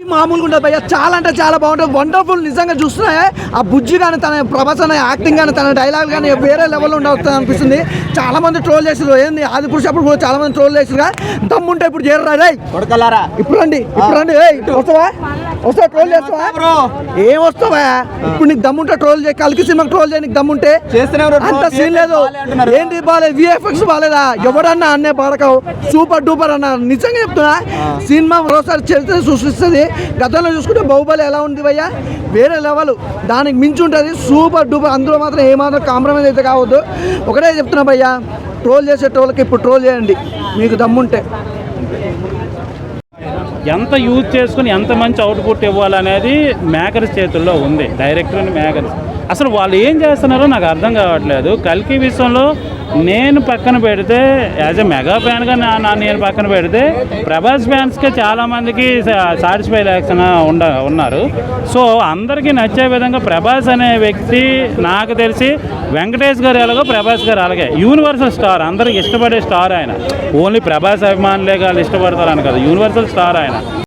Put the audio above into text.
మామూలుగా ఉండదు భయ్య, చాలా అంటే చాలా బాగుంటుంది, వండర్ఫుల్. నిజంగా చూస్తున్నాయా ఆ బుజ్జి కానీ తన ప్రభాస్ అనే యాక్టింగ్ కానీ తన డైలాగ్ కానీ వేరే లెవెల్లో ఉండవుతుంది అనిపిస్తుంది. చాలా మంది ట్రోల్ చేసారు, ఏంది ఆది పురుషు అప్పుడు కూడా చాలా మంది ట్రోల్ చేసారు. దమ్ముంటే ఇప్పుడు చేరరా రే, ఇప్పుడు రండి వస్తావా ట్రోల్ చేస్తావా? ఏం వస్తావా ఇప్పుడు? నీకు దమ్ముంటే ట్రోల్ చేయి, కల్కి సినిమాకి ట్రోల్ చేయి, నీకు దమ్ముంటే. అంత సీన్ లేదు. ఏంటి బాగాలేదు, విఎఫ్ఎక్స్ బాగాలేదా? ఎవడన్నా అన్నే పడకవు, సూపర్ డూపర్ అన్న. నిజంగా చెప్తున్నా, సినిమా మరోసారి చరిత్ర సృష్టిస్తుంది. గతంలో చూసుకుంటే బాహుబలి ఎలా ఉంది భయ్యా, వేరే లెవెల్, దానికి మించి ఉంటుంది, సూపర్ డూపర్. అందులో మాత్రం ఏమాత్రం కాంప్రమైజ్ అయితే కావద్దు. ఒకటే చెప్తున్నా భయ్యా, ట్రోల్ చేసేటోళ్ళకి ఇప్పుడు ట్రోల్ చేయండి మీకు దమ్ముంటే. ఎంత యూజ్ చేసుకుని ఎంత మంచి అవుట్పుట్ ఇవ్వాలనేది మేకర్స్ చేతుల్లో ఉంది, డైరెక్టర్ అండ్ మేకర్స్. అసలు వాళ్ళు ఏం చేస్తున్నారో నాకు అర్థం కావట్లేదు. కల్కి విషయంలో నేను పక్కన పెడితే, యాజ్ ఎ మెగా ఫ్యాన్గా నేను పక్కన పెడితే, ప్రభాస్ ఫ్యాన్స్కి చాలామందికి సాటిస్ఫై లేకుండా ఉన్నారు. సో అందరికీ నచ్చే విధంగా ప్రభాస్ అనే వ్యక్తి, నాకు తెలిసి వెంకటేష్ గారు ఎలాగో ప్రభాస్ గారు అలాగే యూనివర్సల్ స్టార్, అందరికి ఇష్టపడే స్టార్ ఆయన. ఓన్లీ ప్రభాస్ అభిమానులే కాదు ఇష్టపడతారని కదా, యూనివర్సల్ స్టార్ ఆయన.